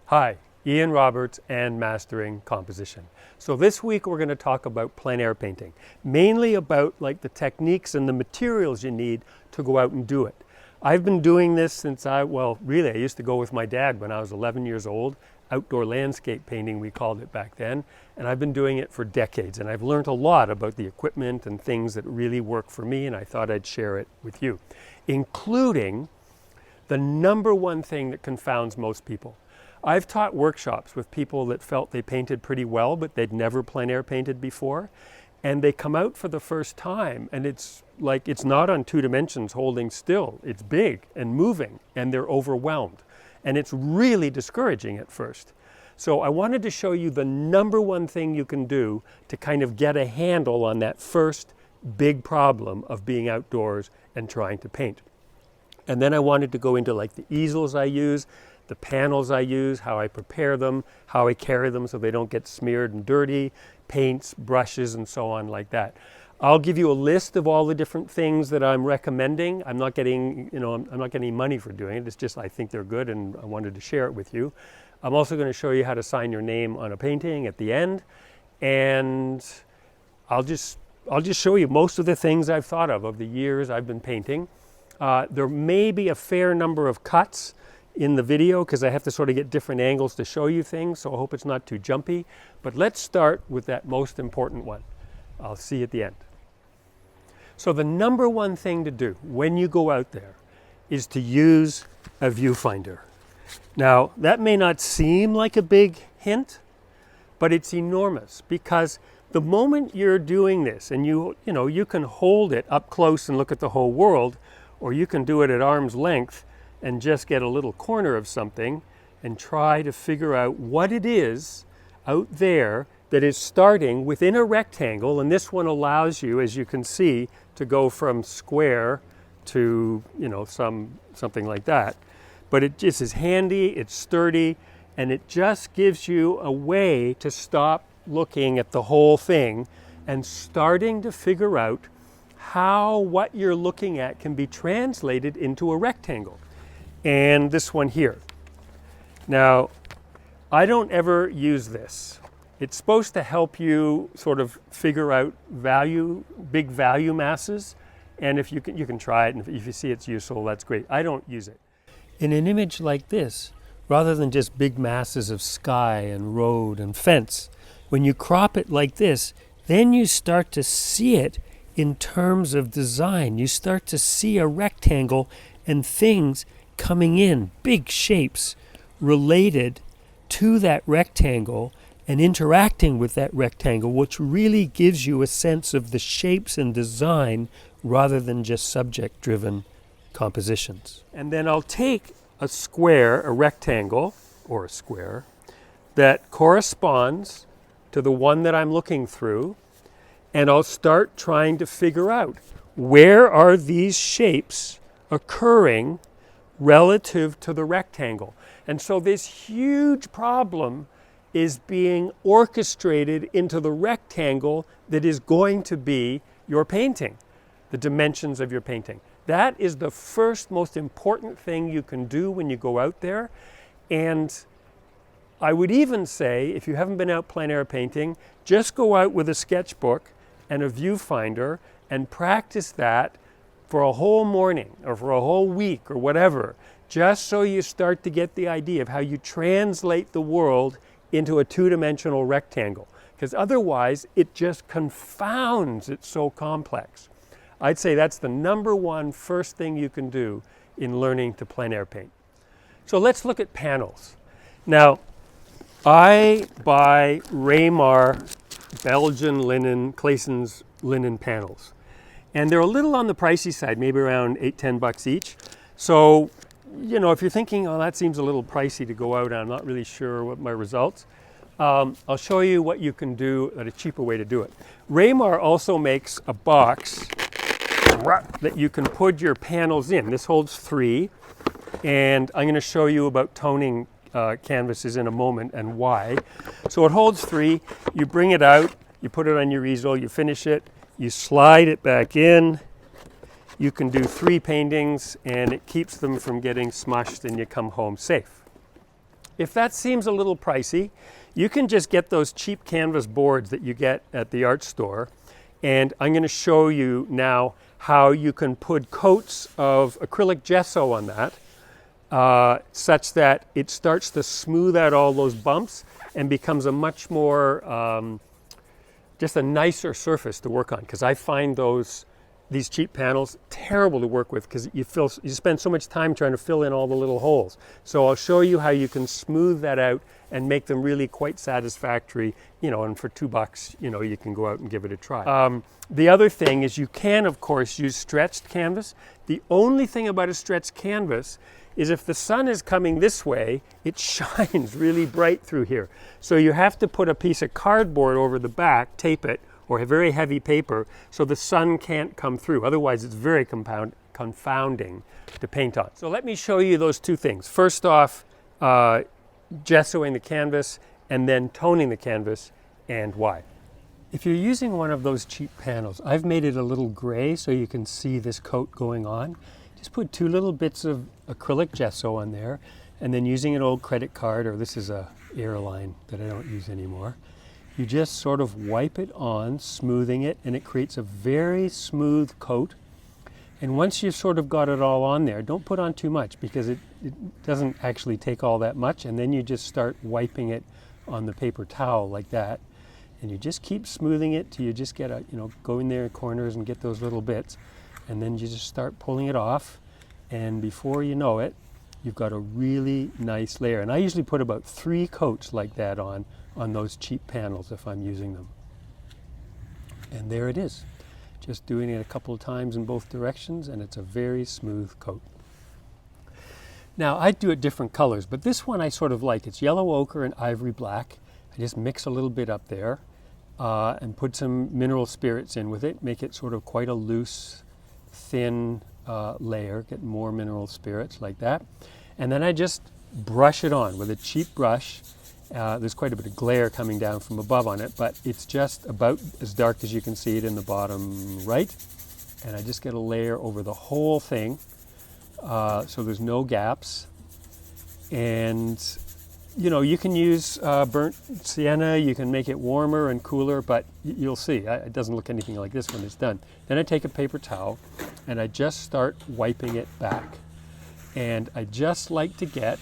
Hi, Ian Roberts and Mastering Composition. So this week we're going to talk about plein air painting, mainly about like the techniques and the materials you need to go out and do it. I've been doing this since I used to go with my dad when I was 11 years old. Outdoor landscape painting, we called it back then, and I've been doing it for decades, and I've learned a lot about the equipment and things that really work for me, and I thought I'd share it with you, including the number one thing that confounds most people. I've taught workshops with people that felt they painted pretty well, but they'd never plein air painted before. And they come out for the first time and it's like it's not on two dimensions holding still. It's big and moving and they're overwhelmed. And it's really discouraging at first. So I wanted to show you the number one thing you can do to kind of get a handle on that first big problem of being outdoors and trying to paint. And then I wanted to go into like the easels I use, the panels I use, how I prepare them, how I carry them so they don't get smeared and dirty, paints, brushes, and so on like that. I'll give you a list of all the different things that I'm recommending. I'm not getting, I'm not getting money for doing it. It's just I think they're good and I wanted to share it with you. I'm also going to show you how to sign your name on a painting at the end. And I'll just show you most of the things I've thought of the years I've been painting. There may be a fair number of cuts in the video because I have to sort of get different angles to show you things, so I hope it's not too jumpy. But let's start with that most important one. I'll see you at the end. So the number one thing to do when you go out there is to use a viewfinder. Now, that may not seem like a big hint, but it's enormous because the moment you're doing this and you can hold it up close and look at the whole world, or you can do it at arm's length and just get a little corner of something and try to figure out what it is out there that is starting within a rectangle. And this one allows you, as you can see, to go from square to, something like that. But it just is handy, it's sturdy, and it just gives you a way to stop looking at the whole thing and starting to figure out how what you're looking at can be translated into a rectangle. And this one here. Now, I don't ever use this. It's supposed to help you sort of figure out big value masses. And if you can try it, and if you see it's useful, that's great. I don't use it. In an image like this, rather than just big masses of sky and road and fence, when you crop it like this, then you start to see it in terms of design. You start to see a rectangle and things coming in, big shapes related to that rectangle and interacting with that rectangle, which really gives you a sense of the shapes and design rather than just subject-driven compositions. And then I'll take a square, a rectangle, or a square, that corresponds to the one that I'm looking through, and I'll start trying to figure out where are these shapes occurring relative to the rectangle. And so this huge problem is being orchestrated into the rectangle that is going to be your painting, the dimensions of your painting. That is the first most important thing you can do when you go out there. And I would even say, if you haven't been out plein air painting, just go out with a sketchbook and a viewfinder and practice that for a whole morning or for a whole week or whatever, just so you start to get the idea of how you translate the world into a two-dimensional rectangle. Because otherwise, it just confounds. It's so complex. I'd say that's the number one first thing you can do in learning to plein air paint. So let's look at panels. Now, I buy Raymar Belgian linen, Claessens linen panels. And they're a little on the pricey side, maybe around $8-10 each. So, if you're thinking, oh, that seems a little pricey to go out and I'm not really sure what my results, I'll show you what you can do at a cheaper way to do it. Raymar also makes a box that you can put your panels in. This holds 3, and I'm going to show you about toning canvases in a moment and why. So it holds 3, you bring it out, you put it on your easel, you finish it, you slide it back in, you can do 3 paintings and it keeps them from getting smushed and you come home safe. if that seems a little pricey, you can just get those cheap canvas boards that you get at the art store. And I'm going to show you now how you can put coats of acrylic gesso on that, such that it starts to smooth out all those bumps and becomes a much more, just a nicer surface to work on. Because I find these cheap panels terrible to work with because you spend so much time trying to fill in all the little holes. So I'll show you how you can smooth that out and make them really quite satisfactory, you know, and for $2, you know, you can go out and give it a try. The other thing is you can, of course, use stretched canvas. The only thing about a stretched canvas is if the sun is coming this way, it shines really bright through here. So you have to put a piece of cardboard over the back, tape it, or a very heavy paper, so the sun can't come through. Otherwise, it's very confounding to paint on. So let me show you those two things. First off, gessoing the canvas, and then toning the canvas, and why. If you're using one of those cheap panels, I've made it a little gray so you can see this coat going on. Just put 2 little bits of acrylic gesso on there, and then using an old credit card, or this is a airline that I don't use anymore, you just sort of wipe it on, smoothing it, and it creates a very smooth coat. And once you've sort of got it all on there, don't put on too much because it doesn't actually take all that much. And then you just start wiping it on the paper towel like that. And you just keep smoothing it till you just get go in there in corners and get those little bits. And then you just start pulling it off. And before you know it, you've got a really nice layer. And I usually put about 3 coats like that on those cheap panels if I'm using them. And there it is. Just doing it a couple of times in both directions, and it's a very smooth coat. Now, I do it different colors, but this one I sort of like. It's yellow ochre and ivory black. I just mix a little bit up there and put some mineral spirits in with it, make it sort of quite a loose, thin layer, get more mineral spirits like that. And then I just brush it on with a cheap brush. There's quite a bit of glare coming down from above on it, but it's just about as dark as you can see it in the bottom right. And I just get a layer over the whole thing, so there's no gaps. And you know, you can use burnt sienna, you can make it warmer and cooler, but you'll see, it doesn't look anything like this when it's done. Then I take a paper towel and I just start wiping it back. And I just like to get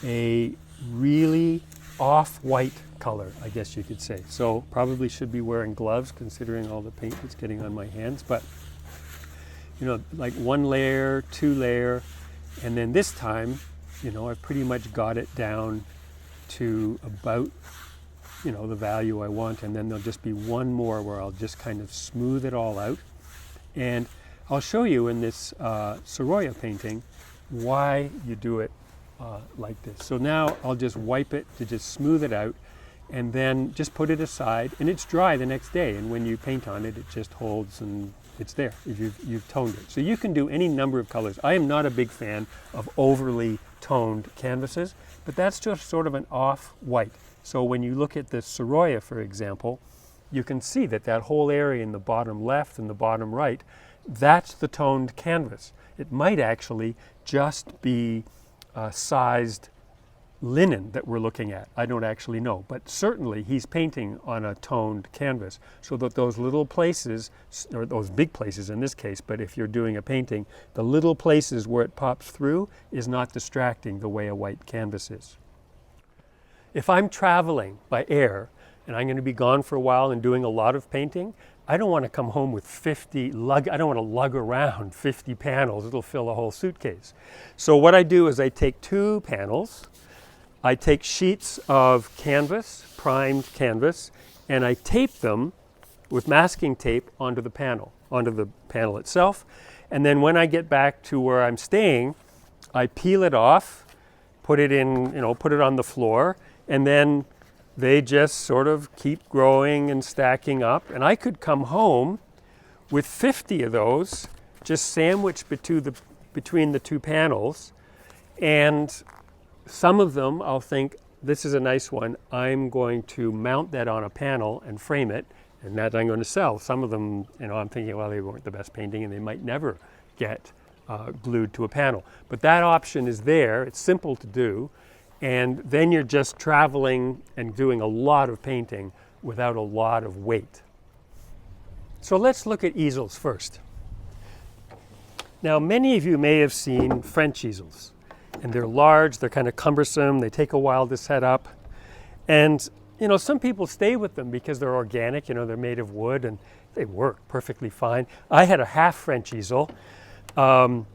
a really off-white color, I guess you could say. So probably should be wearing gloves considering all the paint that's getting on my hands, but you know, like 1 layer, 2 layer, and then this time, you know, I've pretty much got it down to about, you know, the value I want, and then there'll just be 1 more where I'll just kind of smooth it all out. And I'll show you in this Sorolla painting why you do it like this. So now I'll just wipe it to just smooth it out and then just put it aside, and it's dry the next day, and when you paint on it, it just holds and it's there. You've toned it. So you can do any number of colors. I am not a big fan of overly toned canvases, but that's just sort of an off-white. So when you look at the Sorolla, for example, you can see that that whole area in the bottom left and the bottom right, that's the toned canvas. It might actually just be sized linen that we're looking at. I don't actually know, but certainly he's painting on a toned canvas so that those little places, or those big places in this case, but if you're doing a painting, the little places where it pops through is not distracting the way a white canvas is. If I'm traveling by air and I'm going to be gone for a while and doing a lot of painting, I don't want to come home with I don't want to lug around 50 panels. It'll fill a whole suitcase. So what I do is I take 2 panels, I take sheets of canvas, primed canvas, and I tape them with masking tape onto the panel itself. And then when I get back to where I'm staying, I peel it off, put it in, put it on the floor, and then they just sort of keep growing and stacking up. And I could come home with 50 of those just sandwiched between the 2 panels. And some of them I'll think, this is a nice one. I'm going to mount that on a panel and frame it, and that I'm going to sell. Some of them, I'm thinking, well, they weren't the best painting and they might never get glued to a panel. But that option is there. It's simple to do. And then you're just traveling and doing a lot of painting without a lot of weight. So let's look at easels first. Now, many of you may have seen French easels, and they're large, they're kind of cumbersome, they take a while to set up. And, you know, some people stay with them because they're organic, you know, they're made of wood and they work perfectly fine. I had a half French easel, and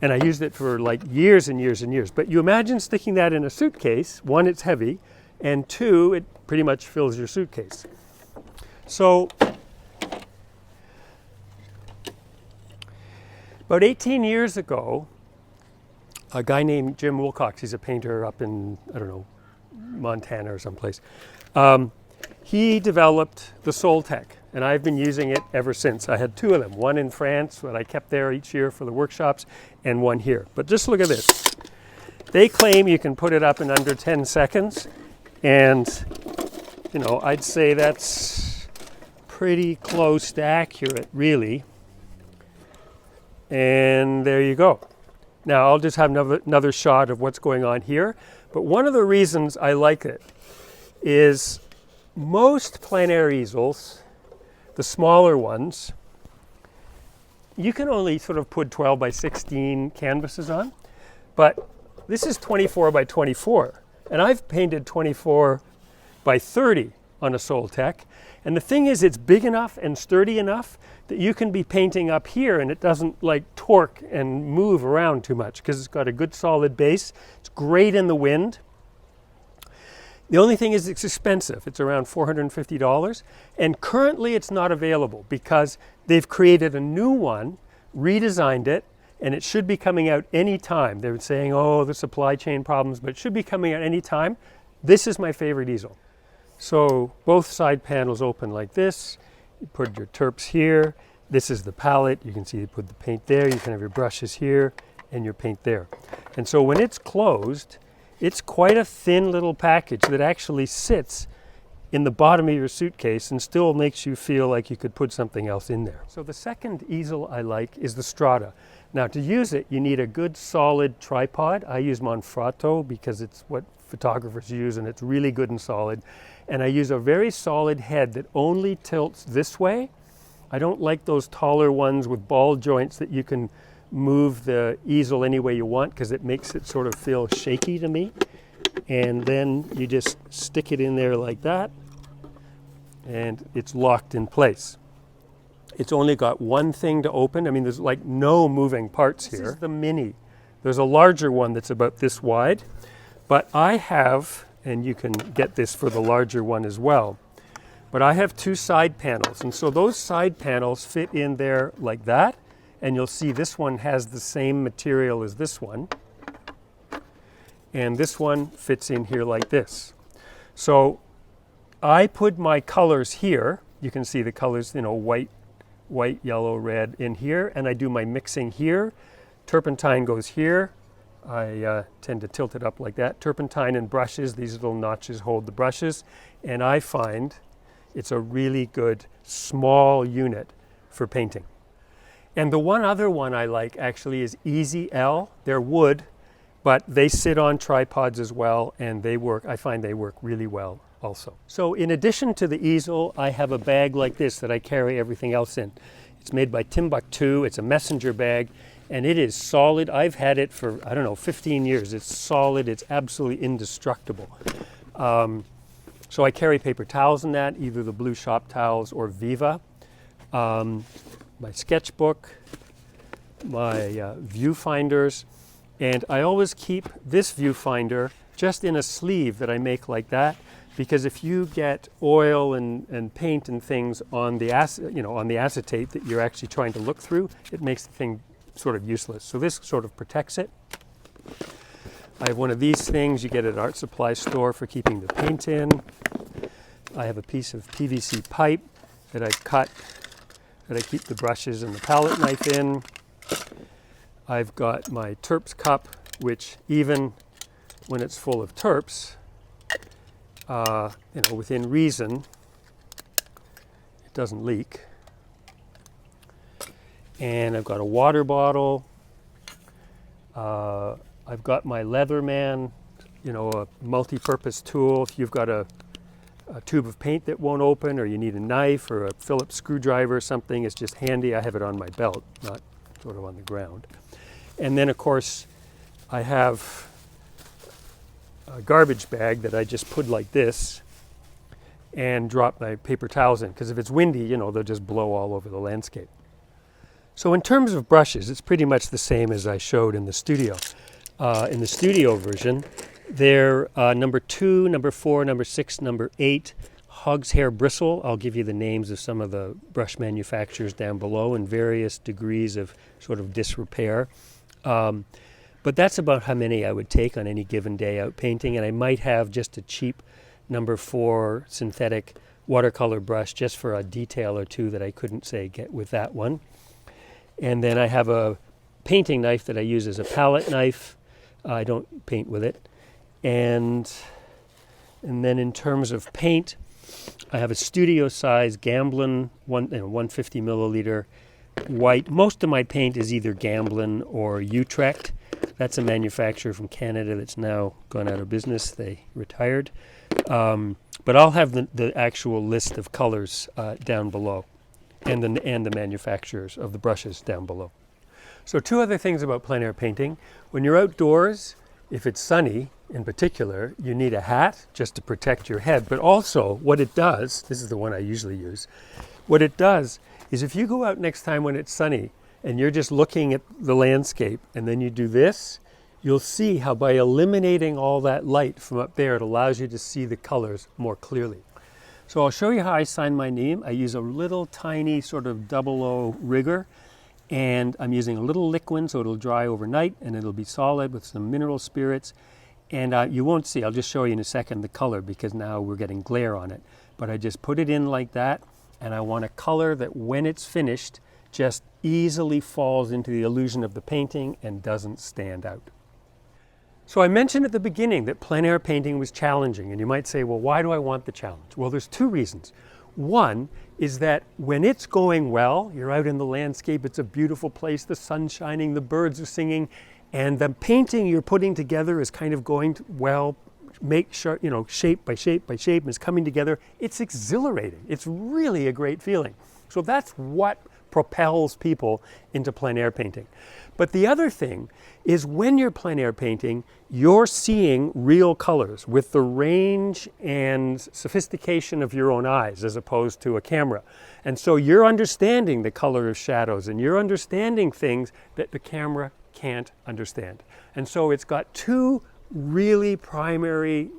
I used it for like years and years and years. But you imagine sticking that in a suitcase. One, it's heavy, and two, it pretty much fills your suitcase. So, about 18 years ago, a guy named Jim Wilcox, he's a painter up in, I don't know, Montana or someplace, he developed the Soultech, and I've been using it ever since. I had two of them, one in France that I kept there each year for the workshops, and one here. But just look at this. They claim you can put it up in under 10 seconds, and you know, I'd say that's pretty close to accurate, really. And there you go. Now I'll just have another shot of what's going on here. But one of the reasons I like it is most plein air easels, the smaller ones, you can only sort of put 12 by 16 canvases on. But this is 24 by 24. And I've painted 24 by 30 on a Soultech. And the thing is, it's big enough and sturdy enough that you can be painting up here and it doesn't like torque and move around too much because it's got a good solid base. It's great in the wind. The only thing is it's expensive. It's around $450. And currently it's not available because they've created a new one, redesigned it, and it should be coming out any time. They're saying, oh, the supply chain problems, but it should be coming out any time. This is my favorite easel. So both side panels open like this. You put your turps here. This is the palette. You can see you put the paint there. You can have your brushes here and your paint there. And so when it's closed, it's quite a thin little package that actually sits in the bottom of your suitcase and still makes you feel like you could put something else in there. So the second easel I like is the Strada. Now to use it, you need a good solid tripod. I use Manfrotto because it's what photographers use and it's really good and solid. And I use a very solid head that only tilts this way. I don't like those taller ones with ball joints that you can move the easel any way you want because it makes it sort of feel shaky to me. And then you just stick it in there like that and it's locked in place. It's only got one thing to open. I mean, there's like no moving parts here. This is the mini. There's a larger one that's about this wide, but I have, and you can get this for the larger one as well, but I have two side panels. And so those side panels fit in there like that. And you'll see this one has the same material as this one. And this one fits in here like this. So I put my colors here. You can see the colors, you know, white, yellow, red in here. And I do my mixing here. Turpentine goes here. I tend to tilt it up like that. Turpentine and brushes, these little notches hold the brushes. And I find it's a really good small unit for painting. And the one other one I like actually is Easel. They're wood, but they sit on tripods as well, and they work, I find they work really well also. So in addition to the easel, I have a bag like this that I carry everything else in. It's made by Timbuktu. It's a messenger bag, and it is solid. I've had it for, I don't know, 15 years. It's solid. It's absolutely indestructible. So I carry paper towels in that, either the blue shop towels or Viva. My sketchbook, my viewfinders, and I always keep this viewfinder just in a sleeve that I make like that, because if you get oil and paint and things on the acetate that you're actually trying to look through, it makes the thing sort of useless. So this sort of protects it. I have one of these things you get at an art supply store for keeping the paint in. I have a piece of PVC pipe that I've cut that I keep the brushes and the palette knife in. I've got my turps cup, which even when it's full of turps, within reason, it doesn't leak. And I've got a water bottle. I've got my Leatherman a multi-purpose tool. If you've got a tube of paint that won't open, or you need a knife or a Phillips screwdriver or something, it's just handy. I have it on my belt, not sort of on the ground. And then of course I have a garbage bag that I just put like this and drop my paper towels in, because if it's windy, they'll just blow all over the landscape. So in terms of brushes, it's pretty much the same as I showed in the studio. In the studio version, they're number 2, number 4, number 6, number 8 Hogshair bristle. I'll give you the names of some of the brush manufacturers down below in various degrees of sort of disrepair. But that's about how many I would take on any given day out painting, and I might have just a cheap number 4 synthetic watercolor brush just for a detail or two that I couldn't, say, get with that one. And then I have a painting knife that I use as a palette knife. I don't paint with it. And then in terms of paint, I have a studio size Gamblin 150 milliliter white. Most of my paint is either Gamblin or Utrecht. That's a manufacturer from Canada that's now gone out of business. They retired. But I'll have the actual list of colors down below, and the manufacturers of the brushes down below. So 2 other things about plein air painting. When you're outdoors, if it's sunny in particular, you need a hat just to protect your head. But also what it does, this is the one I usually use, what it does is if you go out next time when it's sunny and you're just looking at the landscape and then you do this, you'll see how by eliminating all that light from up there, it allows you to see the colors more clearly. So I'll show you how I sign my name. I use a little tiny sort of 00 rigger, and I'm using a little liquid so it'll dry overnight and it'll be solid with some mineral spirits. And you won't see, I'll just show you in a second the color because now we're getting glare on it. But I just put it in like that, and I want a color that when it's finished just easily falls into the illusion of the painting and doesn't stand out. So I mentioned at the beginning that plein air painting was challenging, and you might say, well, why do I want the challenge? Well, there's 2 reasons. One is that when it's going well, you're out in the landscape, it's a beautiful place, the sun's shining, the birds are singing, and the painting you're putting together is kind of going well, make sure, shape by shape by shape, and it's coming together. It's exhilarating. It's really a great feeling. So that's what propels people into plein air painting. But the other thing is when you're plein air painting, you're seeing real colors with the range and sophistication of your own eyes as opposed to a camera. And so you're understanding the color of shadows, and you're understanding things that the camera can't understand. And so it's got 2 really primary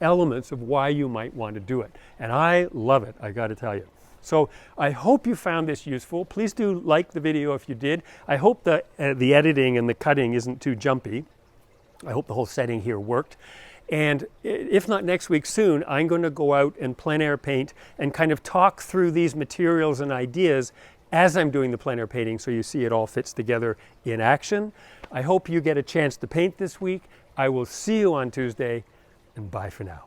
elements of why you might want to do it. And I love it, I got to tell you. So I hope you found this useful. Please do like the video if you did. I hope the editing and the cutting isn't too jumpy. I hope the whole setting here worked. And if not next week, soon, I'm going to go out and plein air paint and kind of talk through these materials and ideas as I'm doing the plein air painting, so you see it all fits together in action. I hope you get a chance to paint this week. I will see you on Tuesday, and bye for now.